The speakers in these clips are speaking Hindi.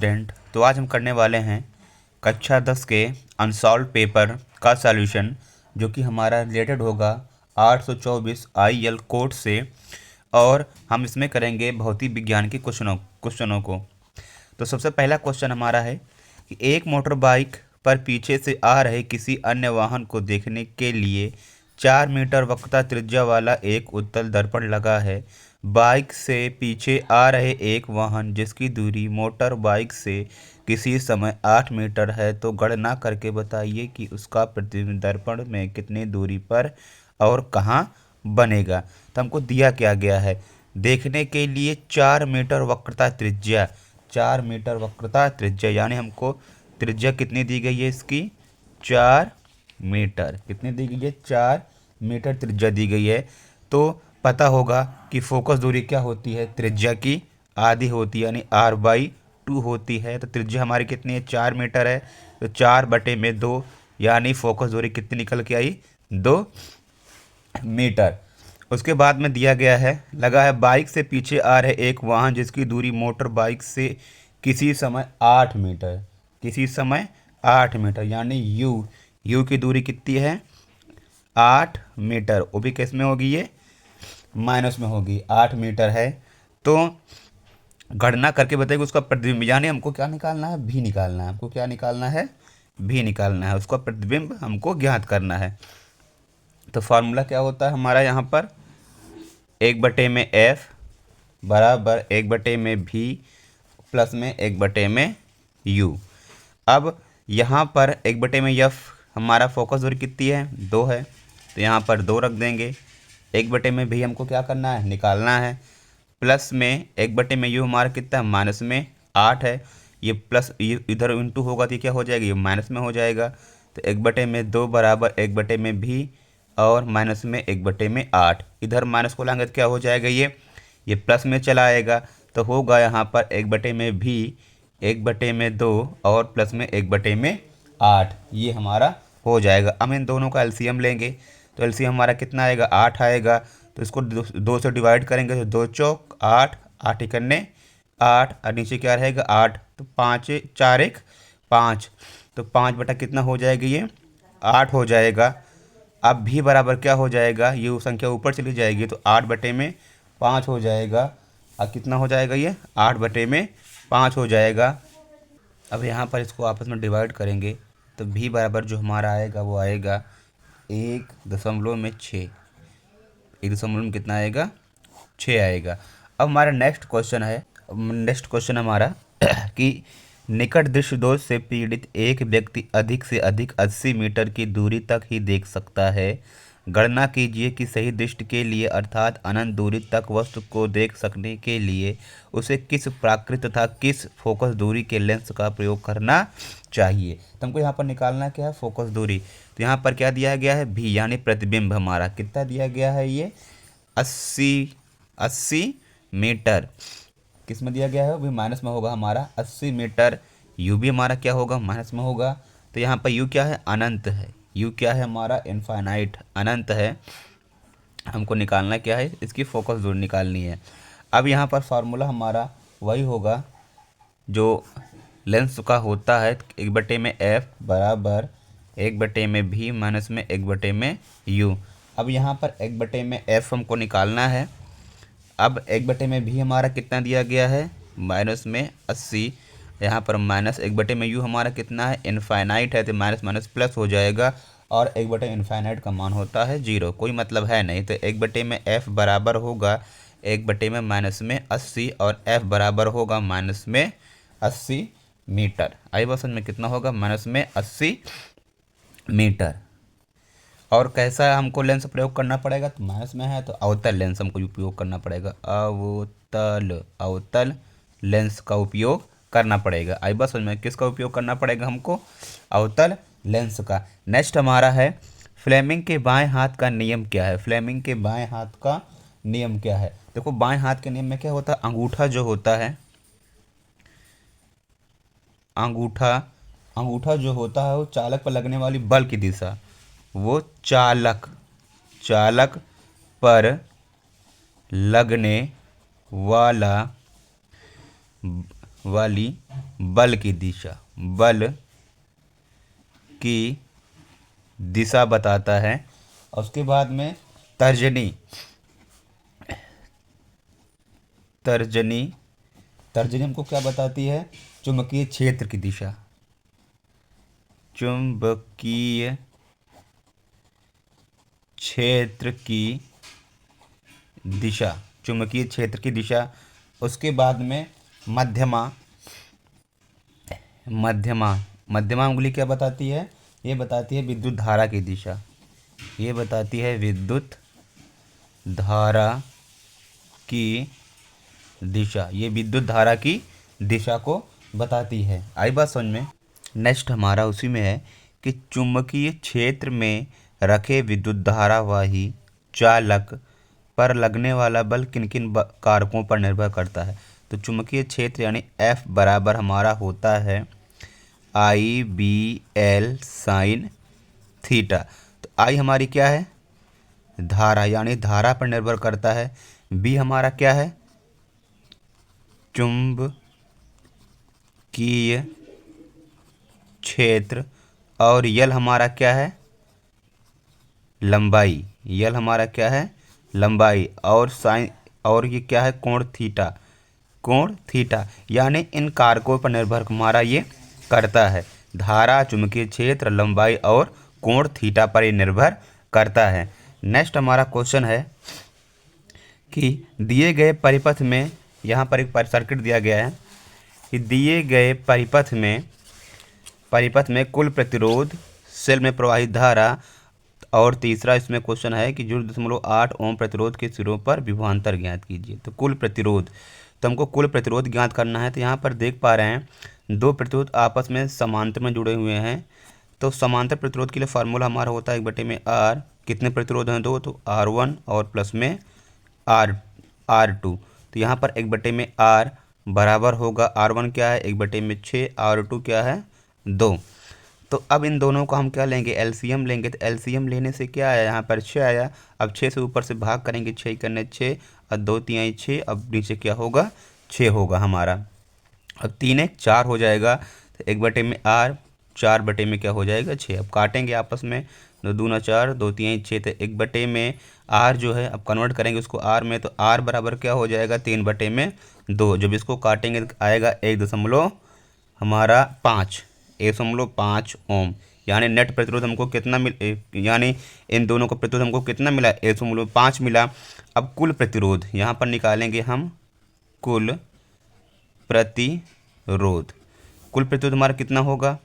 स्टूडेंट, तो आज हम करने वाले हैं कक्षा 10 के अनसॉल्व पेपर का सॉल्यूशन, जो कि हमारा रिलेटेड होगा 824 IL कोड से। और हम इसमें करेंगे भौतिक विज्ञान के क्वेश्चनों को। तो सबसे पहला क्वेश्चन हमारा है कि एक मोटर बाइक पर पीछे से आ रहे किसी अन्य वाहन को देखने के लिए 4 मीटर वक्रता त्रिज्या वाला एक उत्तल दर्पण लगा है। बाइक से पीछे आ रहे एक वाहन जिसकी दूरी मोटर बाइक से किसी समय 8 मीटर है, तो गणना करके बताइए कि उसका प्रतिबिंब दर्पण में कितनी दूरी पर और कहाँ बनेगा। तो हमको दिया क्या गया है, देखने के लिए 4 मीटर वक्रता त्रिज्या, 4 मीटर वक्रता त्रिज्या, यानी हमको त्रिज्या कितनी दी गई है इसकी, 4 मीटर। कितनी दी गई है, 4 मीटर त्रिज्या दी गई है। तो पता होगा कि फोकस दूरी क्या होती है, त्रिज्या की आधी होती है, यानी r/2 होती है। तो त्रिज्या हमारी कितनी है, 4 मीटर है, तो 4/2, यानी फोकस दूरी कितनी निकल के आई, 2 मीटर। उसके बाद में दिया गया है, लगा है बाइक से पीछे आ रहे एक वाहन जिसकी दूरी मोटर बाइक से किसी समय 8 मीटर, किसी समय 8 मीटर, यानी यू की दूरी कितनी है, 8 मीटर। वो भी किस में होगी, ये माइनस में होगी, 8 मीटर है। तो गणना करके बताइए उसका प्रतिबिंब, यानी हमको क्या निकालना है, भी निकालना है। हमको क्या निकालना है, भी निकालना है। उसका प्रतिबिंब हमको ज्ञात करना है। तो फार्मूला क्या होता है हमारा यहाँ पर, 1/F बराबर 1/V प्लस में 1/U। अब यहाँ पर 1/F हमारा फोकस दूरी कितनी है, 2 है, तो यहाँ पर 2 रख देंगे। 1/V हमको क्या करना है, निकालना है। प्लस में 1/U हमारा कितना है, माइनस में 8 है। ये प्लस ये इधर इंटू होगा तो क्या हो जाएगा, ये माइनस में हो जाएगा। तो 1/2 बराबर 1/V और माइनस में 1/8। इधर माइनस को लाएंगे तो क्या हो जाएगा, ये प्लस में चला आएगा। तो होगा यहाँ पर 1/V 1/2 और प्लस में 1/8, ये हमारा हो जाएगा। अब इन दोनों का एलसीएम लेंगे, तो एलसीएम हमारा कितना आएगा, 8 आएगा। तो इसको 2 से डिवाइड करेंगे, तो 2 चौक 8, 8 इकन्ने 8, और नीचे क्या रहेगा 8, तो 5 4 1 5, तो 5 बटा कितना हो जाएगा, ये 8 हो जाएगा। अब भी बराबर क्या हो जाएगा, ये संख्या ऊपर चली जाएगी, तो 8/5 हो जाएगा। अब कितना हो जाएगा, ये 8/5 हो जाएगा। अब यहाँ पर इसको आपस में डिवाइड करेंगे, तो भी बराबर जो हमारा आएगा वो आएगा 1.6, 1 कितना आएगा, 6 आएगा। अब हमारा नेक्स्ट क्वेश्चन हमारा कि निकट दृष्टि दोष से पीड़ित एक व्यक्ति अधिक से अधिक 80 मीटर की दूरी तक ही देख सकता है। गणना कीजिए कि सही दृष्टि के लिए अर्थात अनंत दूरी तक वस्तु को देख सकने के लिए उसे किस प्राकृत तथा किस फोकस दूरी के लेंस का प्रयोग करना चाहिए। तो हमको यहाँ पर निकालना क्या है, फोकस दूरी। तो यहाँ पर क्या दिया गया है, भी, यानी प्रतिबिंब हमारा कितना दिया गया है, ये 80 मीटर। किस में दिया गया है, वो भी माइनस में होगा हमारा 80 मीटर। यू भी हमारा क्या होगा, माइनस में होगा। तो यहाँ पर यू क्या है, अनंत है। यू क्या है हमारा, इनफाइनाइट, अनंत है। हमको निकालना क्या है, इसकी फोकस दूरी निकालनी है। अब यहाँ पर फार्मूला हमारा वही होगा जो लेंस का होता है, 1/F बराबर 1/V माइनस में 1/U। अब यहाँ पर 1/F हमको निकालना है। अब 1/V हमारा कितना दिया गया है, माइनस में 80। यहाँ पर माइनस 1/U हमारा कितना है, इनफाइनाइट है, तो माइनस माइनस प्लस हो जाएगा। और 1/इनफाइनाइट का मान होता है 0, कोई मतलब है नहीं। तो 1/F बराबर होगा 1/-80 और F बराबर होगा -80 मीटर। आई बस में कितना होगा, -80 मीटर। और कैसा हमको लेंस प्रयोग करना पड़ेगा, तो माइनस में है तो अवतल लेंस हमको उपयोग करना पड़ेगा। अवतल लेंस का उपयोग करना पड़ेगा। आई बस में किसका उपयोग करना पड़ेगा हमको, अवतल लेंस का। नेक्स्ट हमारा है फ्लेमिंग के बाएं हाथ का नियम क्या है। फ्लेमिंग के बाएं हाथ का नियम क्या है, देखो बाएं हाथ के नियम में क्या होता है, अंगूठा जो होता है, अंगूठा जो होता है वो चालक पर लगने वाली बल की दिशा, वो चालक पर लगने वाली बल की दिशा, बल की दिशा बताता है। और उसके बाद में तर्जनी, तर्जनी, तर्जनी हमको क्या बताती है? चुंबकीय क्षेत्र की दिशा, चुंबकीय क्षेत्र की दिशा, चुंबकीय क्षेत्र की दिशा। उसके बाद में मध्यमा, मध्यमा, मध्यमा उंगली क्या बताती है? ये बताती है विद्युत धारा की दिशा, ये बताती है विद्युत धारा की दिशा, ये विद्युत धारा की दिशा को बताती है। आई बात समझ में? नेक्स्ट हमारा उसी में है कि चुंबकीय क्षेत्र में रखे विद्युत धारावाही चालक पर लगने वाला बल किन किन कारकों पर निर्भर करता है। तो चुंबकीय क्षेत्र यानी F बराबर हमारा होता है I/B/L साइन थीटा। तो I हमारी क्या है? धारा, यानी धारा पर निर्भर करता है। B हमारा क्या है? चुंबकीय क्षेत्र। और यल हमारा क्या है? लंबाई, यल हमारा क्या है? लंबाई। और साइन, और ये क्या है? कोण थीटा, कोण थीटा। यानी इन कारकों पर निर्भर हमारा ये करता है। धारा, चुंबकीय क्षेत्र, लंबाई और कोण थीटा पर ये निर्भर करता है। नेक्स्ट हमारा क्वेश्चन है कि दिए गए परिपथ में, यहाँ पर एक सर्किट दिया गया है कि दिए गए परिपथ में कुल प्रतिरोध, सेल में प्रवाहित धारा, और तीसरा इसमें क्वेश्चन है कि 0.8 ओम प्रतिरोध के सिरों पर विभवांतर ज्ञात कीजिए। तो कुल प्रतिरोध, तो हमको कुल प्रतिरोध ज्ञात करना है। तो यहाँ पर देख पा रहे हैं दो प्रतिरोध आपस में समांतर में जुड़े हुए हैं। तो समांतर प्रतिरोध के लिए फार्मूला हमारा होता है 1/r। कितने प्रतिरोध हैं? दो, तो R1 और प्लस में R2। तो यहाँ पर 1/r बराबर होगा, R1 क्या है? 1/6, R2 क्या है? 2। तो अब इन दोनों को हम क्या लेंगे? एलसीएम लेंगे। तो एलसीएम लेने से क्या आया? यहाँ पर 6 आया। अब 6 से ऊपर से भाग करेंगे, 6 करने 6 और 2 3 6। अब नीचे क्या होगा? 6 होगा हमारा। अब 3 1 4 हो जाएगा। तो 1/r, 4 में क्या हो जाएगा? 6। अब काटेंगे आपस में, 2 दूना 4, 2 3 6। तो 1/r जो है, अब कन्वर्ट करेंगे उसको r में, तो r बराबर क्या हो जाएगा? 3/2। जब इसको काटेंगे तो आएगा 1.5 ओम। यानी नेट प्रतिरोध हमको कितना यानी इन दोनों का प्रतिरोध हमको कितना मिला? 1.5 मिला। अब कुल प्रतिरोध यहाँ पर निकालेंगे हम, कुल प्रतिरोध। कुल प्रतिरोध हमारा कितना होगा?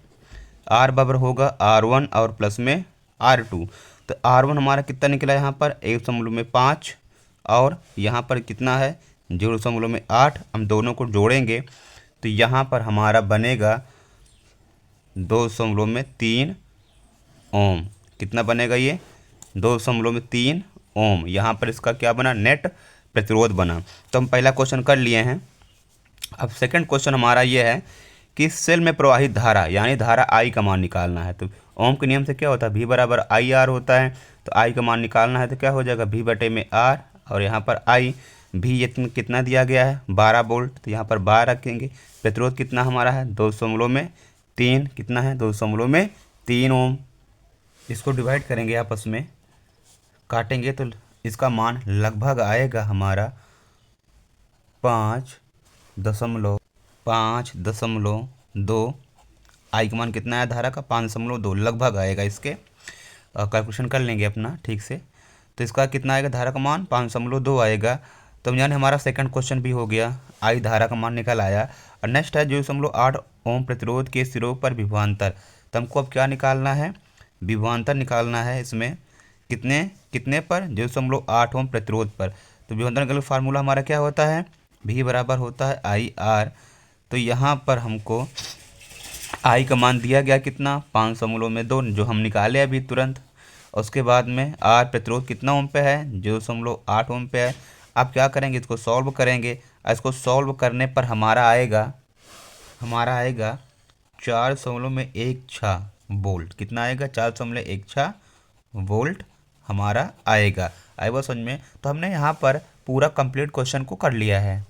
R बराबर होगा R1 और प्लस में R2। तो R1 हमारा कितना निकला यहाँ पर? 1.5। और यहाँ पर कितना है? 0.8। हम दोनों को जोड़ेंगे तो यहाँ पर हमारा बनेगा 2.3 ओम। कितना बनेगा ये? 2.3 ओम। यहाँ पर इसका क्या बना? नेट प्रतिरोध बना। तो हम पहला क्वेश्चन कर लिए हैं। अब सेकंड क्वेश्चन हमारा ये है कि सेल में प्रवाहित धारा, यानी धारा I का मान निकालना है। तो ओम के नियम से क्या होता है? V बराबर IR होता है। तो I का मान निकालना है तो क्या हो जाएगा? V/R। और यहाँ पर I भी कितना दिया गया है? 12 वोल्ट। तो यहाँ पर 12 रखेंगे। प्रतिरोध कितना हमारा है? 2.3। कितना है? 2.3 ओम। इसको डिवाइड करेंगे आपस में, काटेंगे तो इसका मान लगभग आएगा हमारा 5.2। आई का मान कितना है धारा का? 5.2 लगभग आएगा। इसके कैलकुलेशन कर लेंगे अपना ठीक से। तो इसका कितना आएगा? धारा का मान 5.2 आएगा। तो यानी हमारा सेकंड क्वेश्चन भी हो गया, आई धारा का मान निकल आया। और नेक्स्ट है 0.8 ओम प्रतिरोध के सिरों पर विभवांतर। तो हमको अब क्या निकालना है? विभवांतर निकालना है। इसमें कितने कितने पर? 0.8 ओम प्रतिरोध पर। तो विभवांतर निकालने का फार्मूला हमारा क्या होता है? V बराबर होता है IR। तो यहाँ पर हमको I का मान दिया गया कितना? 5.2, जो हम निकाले अभी तुरंत। उसके बाद में R प्रतिरोध कितना ओम पे है? 0.8 ओम पे है। अब क्या करेंगे? इसको सॉल्व करेंगे। इसको सॉल्व करने पर हमारा आएगा 4.16 वोल्ट। कितना आएगा? 4.16 वोल्ट हमारा आएगा। आई बात समझ में? तो हमने यहाँ पर पूरा कंप्लीट क्वेश्चन को कर लिया है।